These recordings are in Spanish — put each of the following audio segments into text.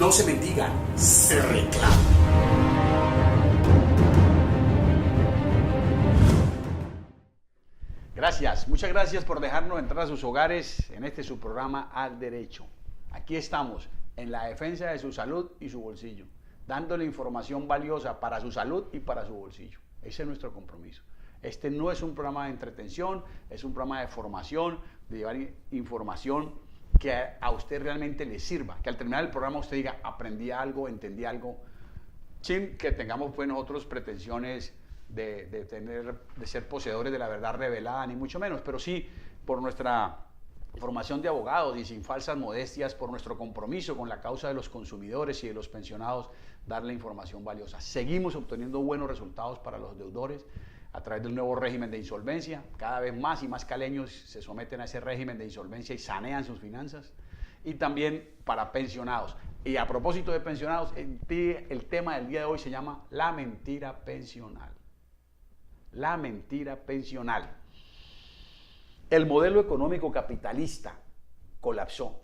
No se mendiga, se reclama. Gracias, muchas gracias por dejarnos entrar a sus hogares en este su programa Al Derecho. Aquí estamos, en la defensa de su salud y su bolsillo, dándole información valiosa para su salud y para su bolsillo. Ese es nuestro compromiso. Este no es un programa de entretención, es un programa de formación, de llevar información que a usted realmente le sirva, que al terminar el programa usted diga, aprendí algo, entendí algo, sin que tengamos pues nosotros pretensiones de ser poseedores de la verdad revelada, ni mucho menos, pero sí por nuestra formación de abogados y sin falsas modestias, por nuestro compromiso con la causa de los consumidores y de los pensionados, darle información valiosa. Seguimos obteniendo buenos resultados para los deudores a través del nuevo régimen de insolvencia. Cada vez más y más caleños se someten a ese régimen de insolvencia y sanean sus finanzas. Y también para pensionados. Y a propósito de pensionados, el tema del día de hoy se llama la mentira pensional. La mentira pensional. El modelo económico capitalista colapsó.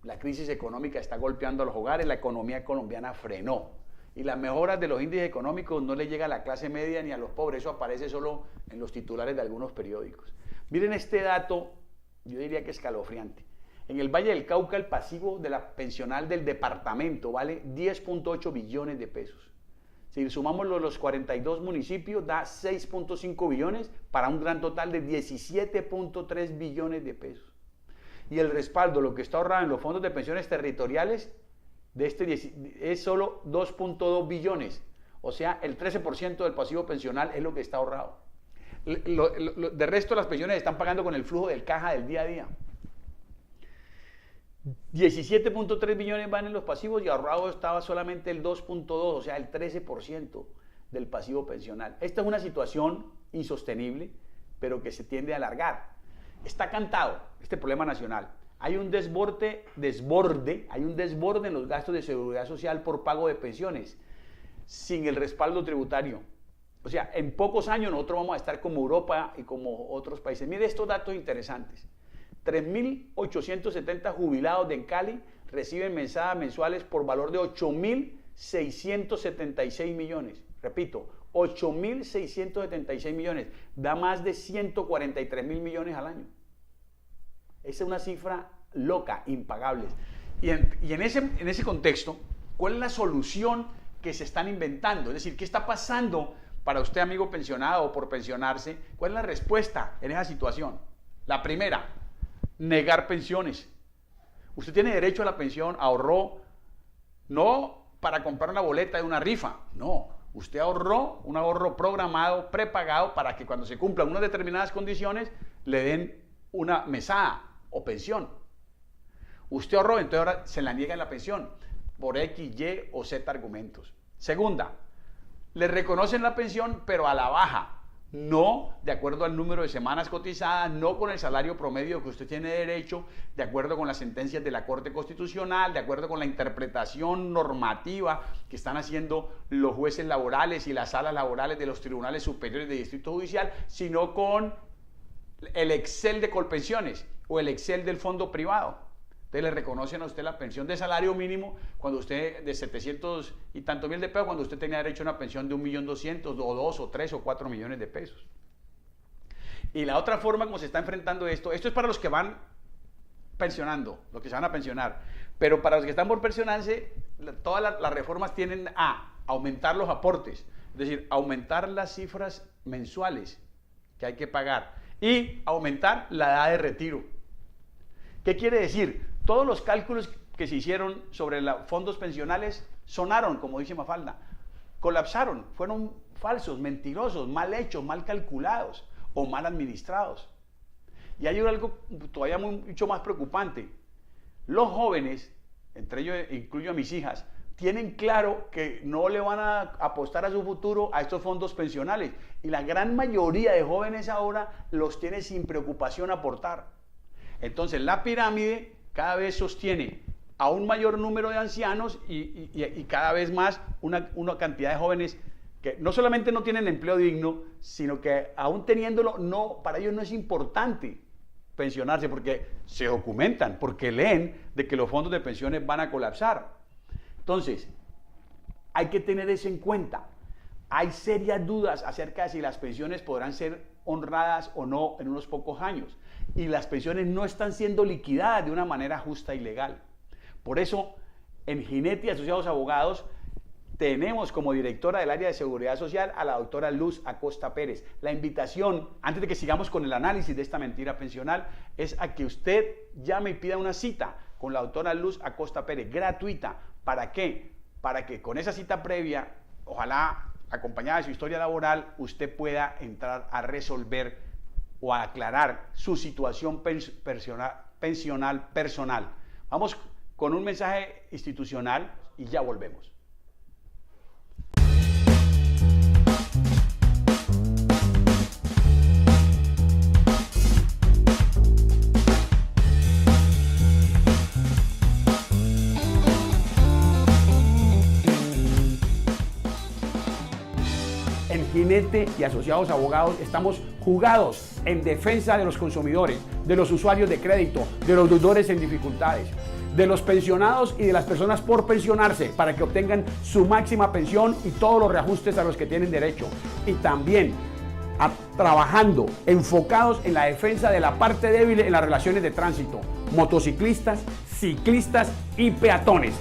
La crisis económica está golpeando a los hogares, la economía colombiana frenó. Y las mejoras de los índices económicos no le llega a la clase media ni a los pobres, eso aparece solo en los titulares de algunos periódicos. Miren este dato, yo diría que escalofriante. En el Valle del Cauca el pasivo de la pensional del departamento vale 10.8 billones de pesos. Si sumamos los 42 municipios, da 6.5 billones para un gran total de 17.3 billones de pesos. Y el respaldo, lo que está ahorrado en los fondos de pensiones territoriales, es solo 2.2 billones. O sea, el 13% del pasivo pensional es lo que está ahorrado. De resto, las pensiones están pagando con el flujo del caja del día a día. 17.3 billones van en los pasivos y ahorrado estaba solamente el 2.2, o sea, el 13% del pasivo pensional. Esta es una situación insostenible, pero que se tiende a alargar. Está cantado este problema nacional. Hay un desborde en los gastos de seguridad social por pago de pensiones, sin el respaldo tributario. O sea, en pocos años nosotros vamos a estar como Europa y como otros países. Mire estos datos interesantes. 3.870 jubilados de Cali reciben mesadas mensuales por valor de 8.676 millones. Repito, 8.676 millones. Da más de 143.000 millones al año. Esa es una cifra loca, impagable. Y en ese contexto, ¿cuál es la solución que se están inventando? Es decir, ¿qué está pasando para usted, amigo pensionado o por pensionarse? ¿Cuál es la respuesta en esa situación? La primera, negar pensiones. Usted tiene derecho a la pensión, ahorró, no para comprar una boleta de una rifa, no. Usted ahorró un ahorro programado, prepagado, para que cuando se cumplan unas determinadas condiciones, le den una mesada o pensión. Usted ahorró, entonces ahora se la niega la pensión por X, Y o Z argumentos. Segunda, le reconocen la pensión, pero a la baja. No de acuerdo al número de semanas cotizadas, no con el salario promedio que usted tiene derecho, de acuerdo con las sentencias de la Corte Constitucional, de acuerdo con la interpretación normativa que están haciendo los jueces laborales y las salas laborales de los tribunales superiores de distrito judicial, sino con el Excel de Colpensiones o el Excel del fondo privado. Entonces le reconocen a usted la pensión de salario mínimo cuando usted, de 700 y tantos mil de pesos, cuando usted tenía derecho a una pensión de 1.200.000 o 2 o 3 o 4 millones de pesos. Y la otra forma como se está enfrentando esto es para los que van pensionando, los que se van a pensionar, pero para los que están por pensionarse, todas las reformas tienden a aumentar los aportes, es decir, aumentar las cifras mensuales que hay que pagar y aumentar la edad de retiro. ¿Qué quiere decir? Todos los cálculos que se hicieron sobre los fondos pensionales sonaron, como dice Mafalda, colapsaron, fueron falsos, mentirosos, mal hechos, mal calculados o mal administrados. Y hay algo todavía mucho más preocupante. Los jóvenes, entre ellos incluyo a mis hijas, tienen claro que no le van a apostar a su futuro a estos fondos pensionales. Y la gran mayoría de jóvenes ahora los tiene sin preocupación aportar. Entonces la pirámide cada vez sostiene a un mayor número de ancianos y cada vez más una cantidad de jóvenes que no solamente no tienen empleo digno, sino que aún teniéndolo, para ellos no es importante pensionarse porque se documentan, porque leen de que los fondos de pensiones van a colapsar. Entonces, hay que tener eso en cuenta. Hay serias dudas acerca de si las pensiones podrán ser honradas o no en unos pocos años. Y las pensiones no están siendo liquidadas de una manera justa y legal. Por eso, en Ginetti Asociados Abogados, tenemos como directora del área de seguridad social a la doctora Luz Acosta Pérez. La invitación, antes de que sigamos con el análisis de esta mentira pensional, es a que usted llame y pida una cita con la doctora Luz Acosta Pérez, gratuita. ¿Para qué? Para que con esa cita previa, ojalá acompañada de su historia laboral, usted pueda entrar a resolver o a aclarar su situación pensional personal. Vamos con un mensaje institucional y ya volvemos. En Ginetti y Asociados Abogados estamos jugados en defensa de los consumidores, de los usuarios de crédito, de los deudores en dificultades, de los pensionados y de las personas por pensionarse para que obtengan su máxima pensión y todos los reajustes a los que tienen derecho. Y también trabajando, enfocados en la defensa de la parte débil en las relaciones de tránsito, motociclistas, ciclistas y peatones.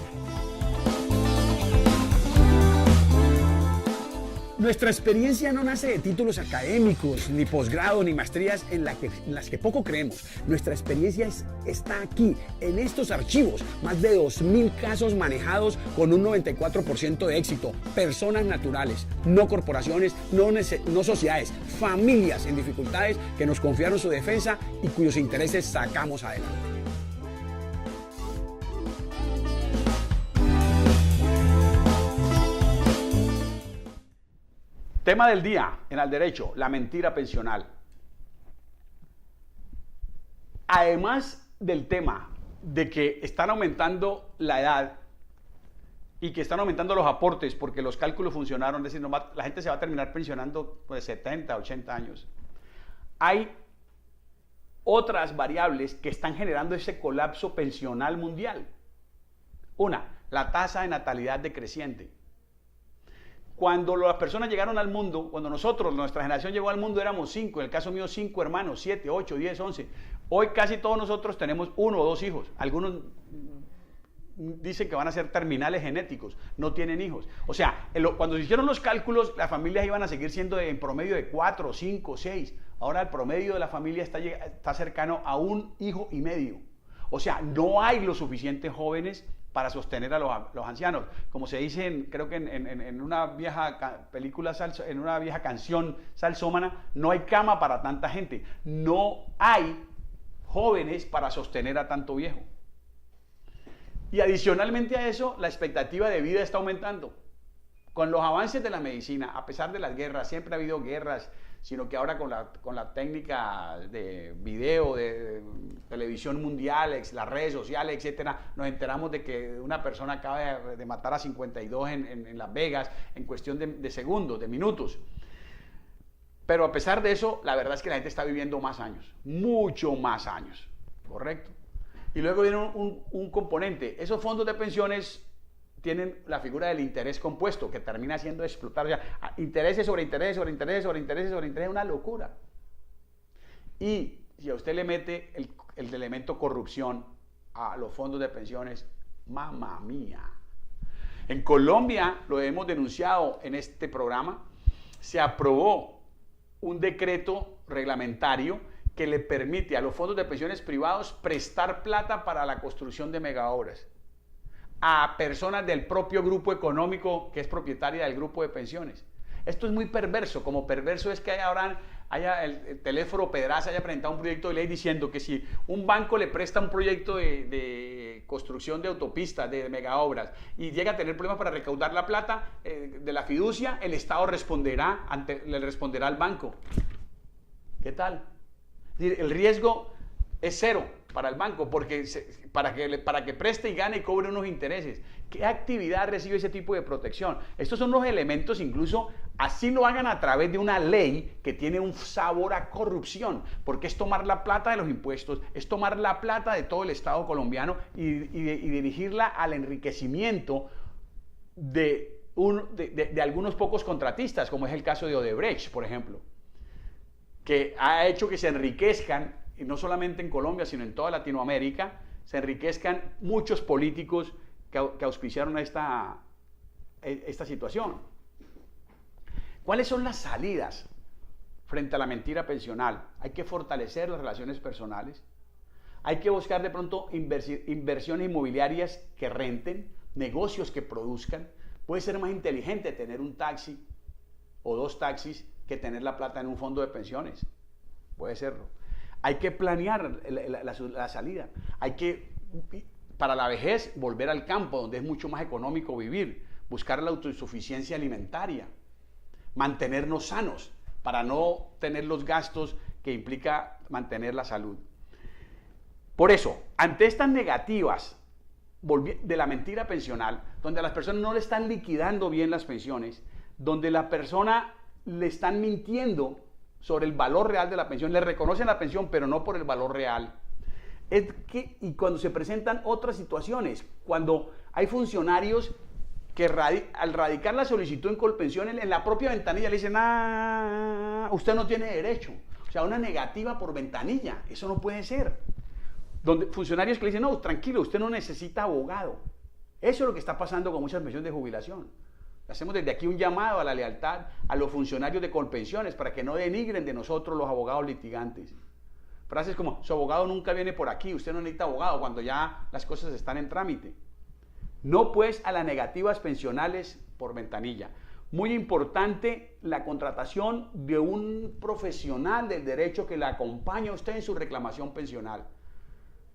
Nuestra experiencia no nace de títulos académicos, ni posgrado, ni maestrías en las que poco creemos. Nuestra experiencia está aquí, en estos archivos. Más de 2.000 casos manejados con un 94% de éxito. Personas naturales, no corporaciones, no sociedades, familias en dificultades que nos confiaron su defensa y cuyos intereses sacamos adelante. Tema del día en Al Derecho, la mentira pensional. Además del tema de que están aumentando la edad y que están aumentando los aportes porque los cálculos funcionaron, es decir, la gente se va a terminar pensionando de 70, 80 años. Hay otras variables que están generando ese colapso pensional mundial. Una, la tasa de natalidad decreciente. Cuando las personas llegaron al mundo, cuando nuestra generación llegó al mundo, éramos 5, en el caso mío 5 hermanos, 7, 8, 10, 11. Hoy casi todos nosotros tenemos 1 o 2 hijos. Algunos dicen que van a ser terminales genéticos, no tienen hijos. O sea, cuando se hicieron los cálculos, las familias iban a seguir siendo en promedio de 4, 5, 6. Ahora el promedio de la familia está cercano a 1 hijo y medio. O sea, no hay los suficientes jóvenes para sostener a los ancianos. Como se dice, creo que en una vieja película, en una vieja canción salsómana, no hay cama para tanta gente. No hay jóvenes para sostener a tanto viejo. Y adicionalmente a eso, la expectativa de vida está aumentando. Con los avances de la medicina, a pesar de las guerras, siempre ha habido guerras, sino que ahora con la técnica de video, de televisión mundial, las redes sociales, etcétera, nos enteramos de que una persona acaba de matar a 52 en Las Vegas en cuestión de segundos, de minutos. Pero a pesar de eso, la verdad es que la gente está viviendo más años, mucho más años, ¿correcto? Y luego viene un componente, esos fondos de pensiones tienen la figura del interés compuesto, que termina siendo explotar. O sea, intereses sobre intereses, sobre intereses, sobre intereses, sobre intereses, una locura. Y si a usted le mete el elemento corrupción a los fondos de pensiones, mamá mía. En Colombia, lo hemos denunciado en este programa, se aprobó un decreto reglamentario que le permite a los fondos de pensiones privados prestar plata para la construcción de megaobras a personas del propio grupo económico que es propietaria del grupo de pensiones. Esto es muy perverso, como perverso es que el teléfono Pedraza haya presentado un proyecto de ley diciendo que si un banco le presta un proyecto de construcción de autopistas, de megaobras, y llega a tener problemas para recaudar la plata de la fiducia, el Estado le responderá al banco. ¿Qué tal? El riesgo es cero para el banco, porque para que preste y gane y cobre unos intereses. ¿Qué actividad recibe ese tipo de protección? Estos son los elementos, incluso así lo hagan a través de una ley que tiene un sabor a corrupción, porque es tomar la plata de los impuestos, es tomar la plata de todo el Estado colombiano y dirigirla al enriquecimiento de algunos pocos contratistas, como es el caso de Odebrecht, por ejemplo, que ha hecho que se enriquezcan, y no solamente en Colombia, sino en toda Latinoamérica, se enriquezcan muchos políticos que auspiciaron a esta situación. ¿Cuáles son las salidas frente a la mentira pensional? Hay que fortalecer las relaciones personales, hay que buscar de pronto inversiones inmobiliarias que renten, negocios que produzcan. Puede ser más inteligente tener un taxi o 2 taxis que tener la plata en un fondo de pensiones. Puede serlo. Hay que planear la salida. Hay que, para la vejez, volver al campo, donde es mucho más económico vivir. Buscar la autosuficiencia alimentaria. Mantenernos sanos, para no tener los gastos que implica mantener la salud. Por eso, ante estas negativas de la mentira pensional, donde a las personas no le están liquidando bien las pensiones, donde la persona le están mintiendo sobre el valor real de la pensión, le reconocen la pensión, pero no por el valor real. Y cuando se presentan otras situaciones, cuando hay funcionarios que al radicar la solicitud en Colpensión, en la propia ventanilla le dicen, usted no tiene derecho. O sea, una negativa por ventanilla, eso no puede ser. Donde funcionarios que le dicen, no, tranquilo, usted no necesita abogado. Eso es lo que está pasando con muchas pensiones de jubilación. Hacemos desde aquí un llamado a la lealtad a los funcionarios de Colpensiones para que no denigren de nosotros los abogados litigantes. Frases como, su abogado nunca viene por aquí, usted no necesita abogado, cuando ya las cosas están en trámite. No pues a las negativas pensionales por ventanilla. Muy importante la contratación de un profesional del derecho que la acompañe a usted en su reclamación pensional.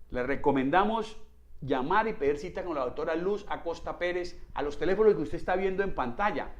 Le recomendamos llamar y pedir cita con la doctora Luz Acosta Pérez a los teléfonos que usted está viendo en pantalla.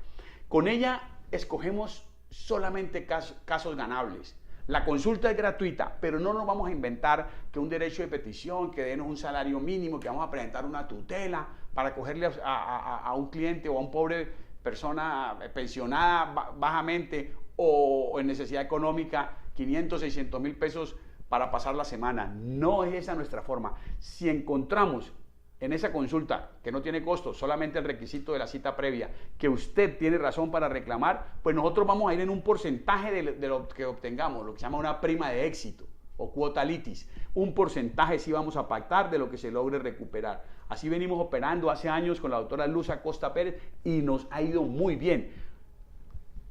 Con ella escogemos solamente casos ganables. La consulta es gratuita, pero no nos vamos a inventar que un derecho de petición, que denos un salario mínimo, que vamos a presentar una tutela para cogerle a un cliente o a un pobre persona pensionada bajamente o en necesidad económica 500, 600 mil pesos para pasar la semana. No es esa nuestra forma. Si encontramos en esa consulta, que no tiene costo, solamente el requisito de la cita previa, que usted tiene razón para reclamar, pues nosotros vamos a ir en un porcentaje de lo que obtengamos, lo que se llama una prima de éxito o cuota litis. Un porcentaje sí vamos a pactar de lo que se logre recuperar. Así venimos operando hace años con la doctora Luz Acosta Pérez y nos ha ido muy bien,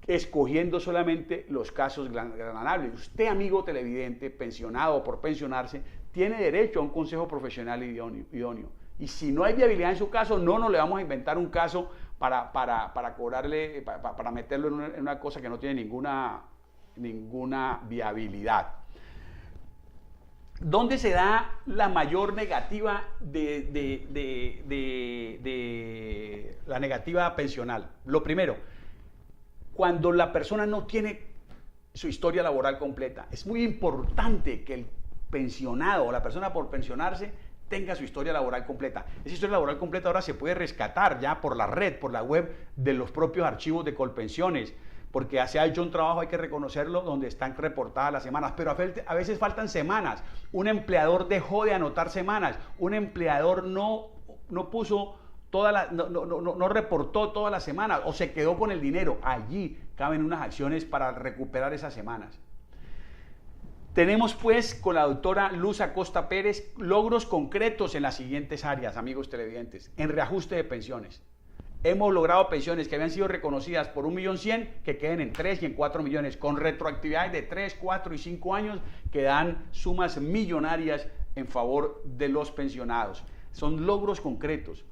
escogiendo solamente los casos ganables. Usted, amigo televidente, pensionado o por pensionarse, tiene derecho a un consejo profesional idóneo. Y si no hay viabilidad en su caso, no nos le vamos a inventar un caso para cobrarle, para meterlo en una cosa que no tiene ninguna viabilidad. ¿Dónde se da la mayor negativa de la negativa pensional? Lo primero, cuando la persona no tiene su historia laboral completa. Es muy importante que el pensionado o la persona por pensionarse tenga su historia laboral completa. Esa historia laboral completa ahora se puede rescatar ya por la red, por la web de los propios archivos de Colpensiones, porque se ha hecho un trabajo, hay que reconocerlo, donde están reportadas las semanas, pero a veces faltan semanas. Un empleador dejó de anotar semanas, un empleador no puso no reportó todas las semanas o se quedó con el dinero. Allí caben unas acciones para recuperar esas semanas. Tenemos pues con la doctora Luz Acosta Pérez logros concretos en las siguientes áreas, amigos televidentes. En reajuste de pensiones. Hemos logrado pensiones que habían sido reconocidas por 1.100.000 que queden en 3 y en 4 millones, con retroactividades de 3, 4 y 5 años que dan sumas millonarias en favor de los pensionados. Son logros concretos.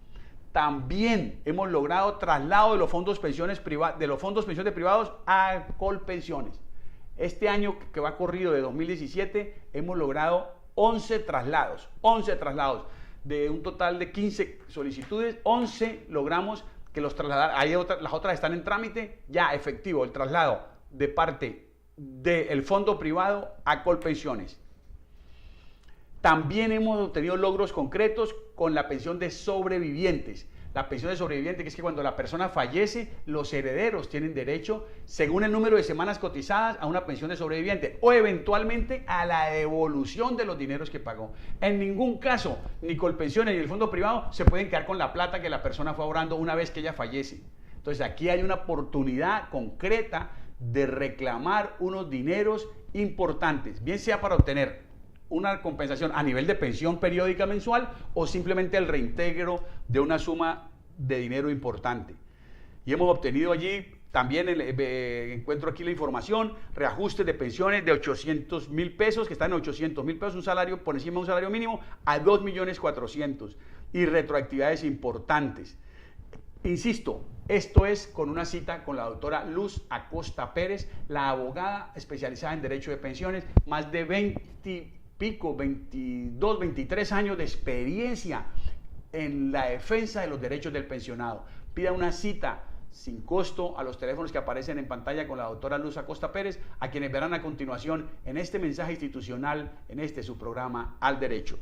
También hemos logrado traslado de los fondos pensiones privados a Colpensiones. Este año que va corrido de 2017 hemos logrado 11 traslados. De un total de 15 solicitudes, 11 logramos que los trasladar. Las otras están en trámite, ya efectivo el traslado de parte del fondo privado a Colpensiones. También hemos obtenido logros concretos con la pensión de sobrevivientes. la pensión de sobreviviente, que es que cuando la persona fallece, los herederos tienen derecho, según el número de semanas cotizadas, a una pensión de sobreviviente o eventualmente a la devolución de los dineros que pagó. En ningún caso, ni Colpensiones ni el fondo privado se pueden quedar con la plata que la persona fue ahorrando una vez que ella fallece. Entonces aquí hay una oportunidad concreta de reclamar unos dineros importantes, bien sea para obtener una compensación a nivel de pensión periódica mensual o simplemente el reintegro de una suma de dinero importante. Y hemos obtenido allí también, encuentro aquí la información, reajustes de pensiones de 800,000 pesos, que están en 800,000 pesos, un salario por encima de un salario mínimo, a 2.400.000 y retroactividades importantes. Insisto, esto es con una cita con la doctora Luz Acosta Pérez, la abogada especializada en derecho de pensiones, más de 22, 23 años de experiencia en la defensa de los derechos del pensionado. Pida una cita sin costo a los teléfonos que aparecen en pantalla con la doctora Luz Acosta Pérez, a quienes verán a continuación en este mensaje institucional, en este su programa Al Derecho.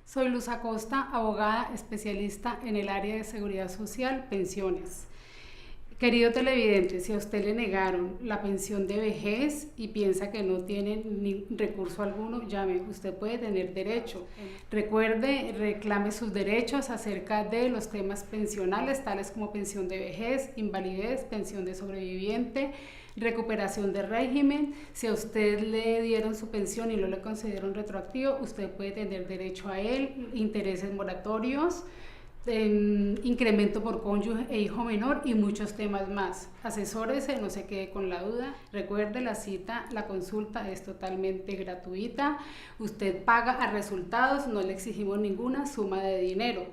Soy Luz Acosta, abogada especialista en el área de seguridad social, pensiones. Querido televidente, si a usted le negaron la pensión de vejez y piensa que no tiene ni recurso alguno, llame, usted puede tener derecho. Recuerde, reclame sus derechos acerca de los temas pensionales, tales como pensión de vejez, invalidez, pensión de sobreviviente, recuperación de régimen. Si a usted le dieron su pensión y no le consideraron retroactivo, usted puede tener derecho a él, intereses moratorios, incremento por cónyuge e hijo menor y muchos temas más. Asesórese, no se quede con la duda. Recuerde, la cita, la consulta es totalmente gratuita. Usted paga a resultados, no le exigimos ninguna suma de dinero.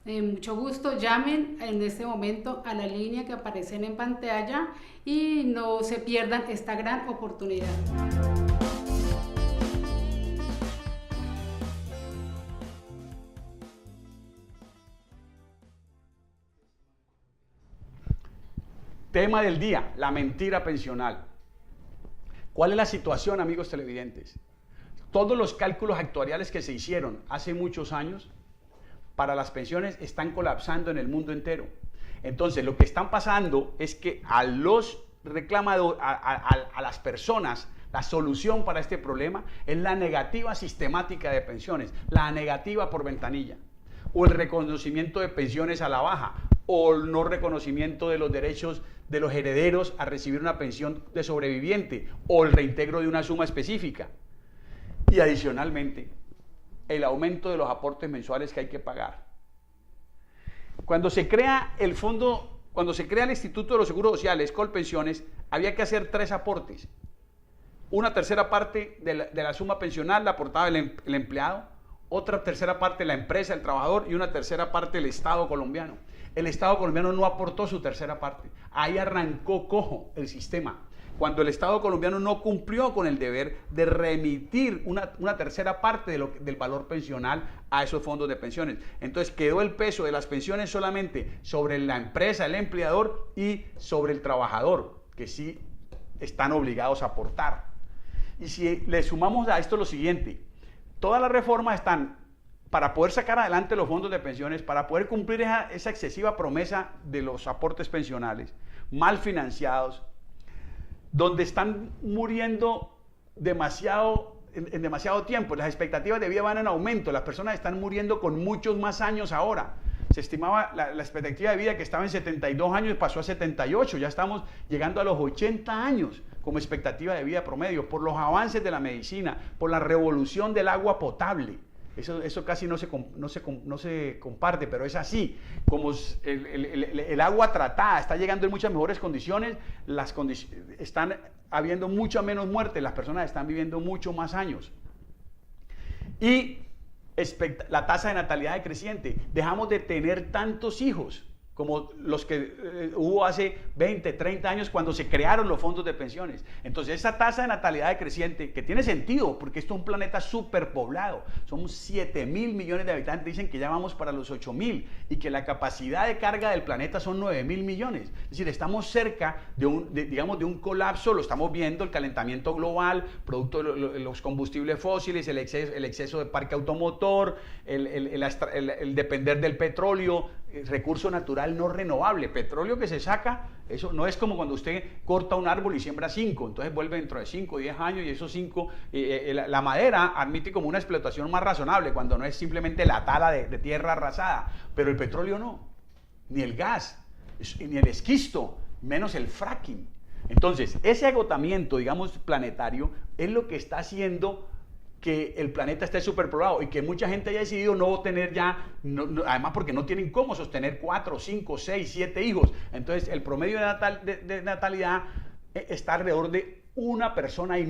Mucho gusto, llamen en este momento a la línea que aparecen en pantalla y no se pierdan esta gran oportunidad. Tema del día, la mentira pensional. ¿Cuál es la situación, amigos televidentes? Todos los cálculos actuariales que se hicieron hace muchos años para las pensiones están colapsando en el mundo entero. Entonces, lo que están pasando es que a los reclamadores, a las personas, la solución para este problema es la negativa sistemática de pensiones, la negativa por ventanilla, o el reconocimiento de pensiones a la baja, o el no reconocimiento de los derechos de los herederos a recibir una pensión de sobreviviente, o el reintegro de una suma específica. Y adicionalmente, el aumento de los aportes mensuales que hay que pagar. Cuando se crea el fondo, cuando se crea el Instituto de los Seguros Sociales, Colpensiones, había que hacer 3 aportes. Una tercera parte de la suma pensional la aportaba el empleado, otra tercera parte la empresa, el trabajador, y una tercera parte el Estado colombiano. El Estado colombiano no aportó su tercera parte. Ahí arrancó cojo el sistema. Cuando el Estado colombiano no cumplió con el deber de remitir una tercera parte del valor pensional a esos fondos de pensiones. Entonces quedó el peso de las pensiones solamente sobre la empresa, el empleador, y sobre el trabajador, que sí están obligados a aportar. Y si le sumamos a esto lo siguiente, todas las reformas están para poder sacar adelante los fondos de pensiones, para poder cumplir esa excesiva promesa de los aportes pensionales, mal financiados, donde están muriendo en demasiado tiempo. Las expectativas de vida van en aumento, las personas están muriendo con muchos más años ahora. Se estimaba la expectativa de vida que estaba en 72 años, pasó a 78, ya estamos llegando a los 80 años como expectativa de vida promedio, por los avances de la medicina, por la revolución del agua potable. Eso casi no se comparte, pero es así. Como el agua tratada está llegando en muchas mejores condiciones, están habiendo mucha menos muerte, las personas están viviendo mucho más años. Y la tasa de natalidad decreciente. Dejamos de tener tantos hijos como los que hubo hace 20, 30 años cuando se crearon los fondos de pensiones. Entonces esa tasa de natalidad decreciente, que tiene sentido porque esto es un planeta superpoblado, somos 7.000 millones de habitantes, dicen que ya vamos para los 8.000 y que la capacidad de carga del planeta son 9.000 millones. Es decir, estamos cerca de un colapso, lo estamos viendo, el calentamiento global, producto de los combustibles fósiles, el exceso de parque automotor, el depender del petróleo, recurso natural no renovable, petróleo que se saca, eso no es como cuando usted corta un árbol y siembra 5, entonces vuelve dentro de 5 o 10 años y esos 5, la madera admite como una explotación más razonable cuando no es simplemente la tala de tierra arrasada, pero el petróleo no, ni el gas, ni el esquisto, menos el fracking. Entonces, ese agotamiento, digamos, planetario, es lo que está haciendo que el planeta esté superpoblado y que mucha gente haya decidido no tener ya, además porque no tienen cómo sostener 4, 5, 6, 7 hijos. Entonces el promedio de natalidad está alrededor de 1,5 personas.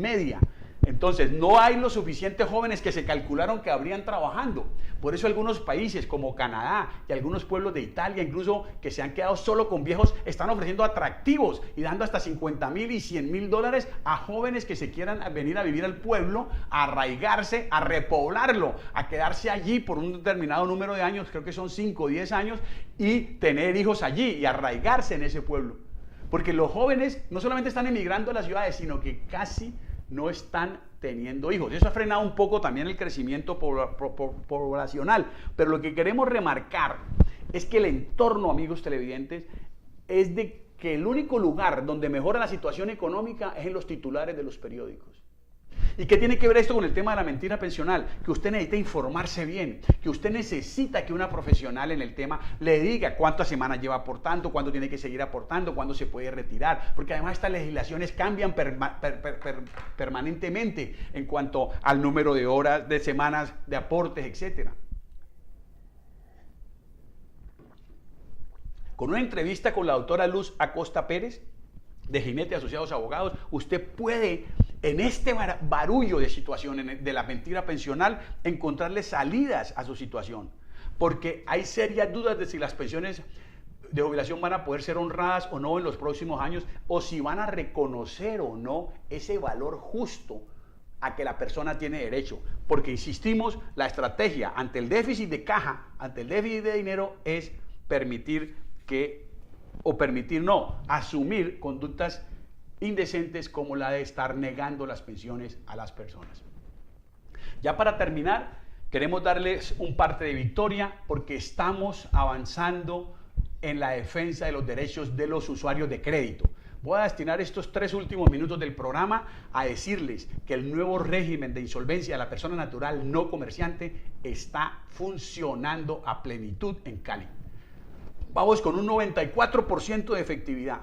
Entonces no hay los suficientes jóvenes que se calcularon que habrían trabajando. Por eso algunos países como Canadá y algunos pueblos de Italia, incluso que se han quedado solo con viejos, están ofreciendo atractivos y dando hasta $50,000 y $100,000 a jóvenes que se quieran venir a vivir al pueblo, a arraigarse, a repoblarlo, a quedarse allí por un determinado número de años, creo que son 5 o 10 años, y tener hijos allí y arraigarse en ese pueblo. Porque los jóvenes no solamente están emigrando a las ciudades, sino que casi no están teniendo hijos. Eso ha frenado un poco también el crecimiento poblacional, pero lo que queremos remarcar es que el entorno, amigos televidentes, es de que el único lugar donde mejora la situación económica es en los titulares de los periódicos. ¿Y qué tiene que ver esto con el tema de la mentira pensional? Que usted necesita informarse bien, que usted necesita que una profesional en el tema le diga cuántas semanas lleva aportando, cuándo tiene que seguir aportando, cuándo se puede retirar, porque además estas legislaciones cambian permanentemente en cuanto al número de horas, de semanas, de aportes, etc. Con una entrevista con la doctora Luz Acosta Pérez, de Jinete Asociados Abogados, usted puede, en este barullo de situaciones de la mentira pensional, encontrarle salidas a su situación. Porque hay serias dudas de si las pensiones de jubilación van a poder ser honradas o no en los próximos años, o si van a reconocer o no ese valor justo a que la persona tiene derecho. Porque, insistimos, la estrategia ante el déficit de caja, ante el déficit de dinero, es asumir conductas indecentes como la de estar negando las pensiones a las personas. Ya para terminar, queremos darles un parte de victoria porque estamos avanzando en la defensa de los derechos de los usuarios de crédito. Voy a destinar estos 3 últimos minutos del programa a decirles que el nuevo régimen de insolvencia de la persona natural no comerciante está funcionando a plenitud en Cali. Vamos con un 94% de efectividad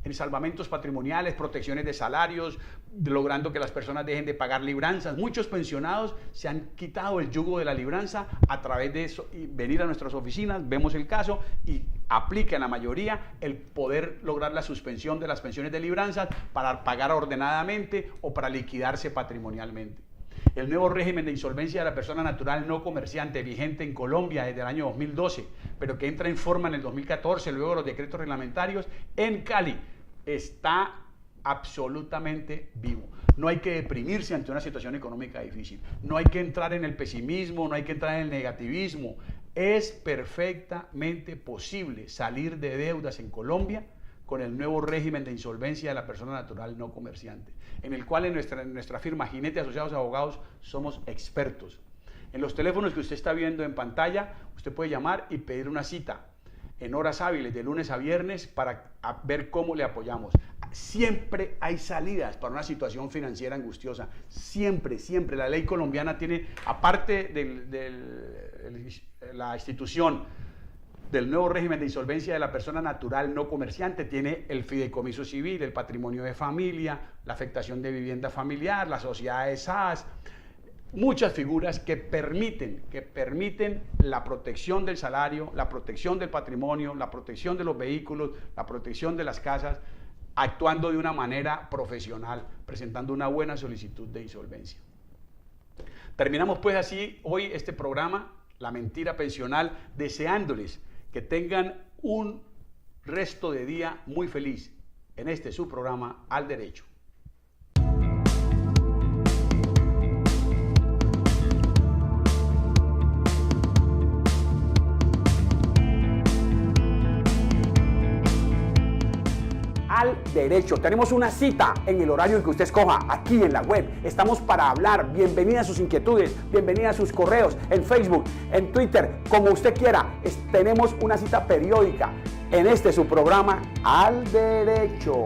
en salvamentos patrimoniales, protecciones de salarios, logrando que las personas dejen de pagar libranzas. Muchos pensionados se han quitado el yugo de la libranza a través de eso y venir a nuestras oficinas, vemos el caso y aplica en la mayoría el poder lograr la suspensión de las pensiones de libranzas para pagar ordenadamente o para liquidarse patrimonialmente. El nuevo régimen de insolvencia de la persona natural no comerciante vigente en Colombia desde el año 2012, pero que entra en forma en el 2014, luego de los decretos reglamentarios, en Cali, está absolutamente vivo. No hay que deprimirse ante una situación económica difícil, no hay que entrar en el pesimismo, no hay que entrar en el negativismo. Es perfectamente posible salir de deudas en Colombia con el nuevo régimen de insolvencia de la persona natural no comerciante, en el cual en nuestra firma Jinete Asociados Abogados somos expertos. En los teléfonos que usted está viendo en pantalla, usted puede llamar y pedir una cita en horas hábiles, de lunes a viernes, para ver cómo le apoyamos. Siempre hay salidas para una situación financiera angustiosa. Siempre, siempre. La ley colombiana tiene, aparte de la institución del nuevo régimen de insolvencia de la persona natural no comerciante, tiene el fideicomiso civil, el patrimonio de familia, la afectación de vivienda familiar, la sociedad de SAS, muchas figuras que permiten la protección del salario, la protección del patrimonio, la protección de los vehículos, la protección de las casas, actuando de una manera profesional, presentando una buena solicitud de insolvencia. Terminamos pues así hoy este programa, La Mentira Pensional, deseándoles que tengan un resto de día muy feliz en este su programa Al Derecho. Al Derecho. Tenemos una cita en el horario que usted escoja aquí en la web. Estamos para hablar. Bienvenida a sus inquietudes, bienvenida a sus correos en Facebook, en Twitter, como usted quiera. Tenemos una cita periódica en este su programa Al Derecho.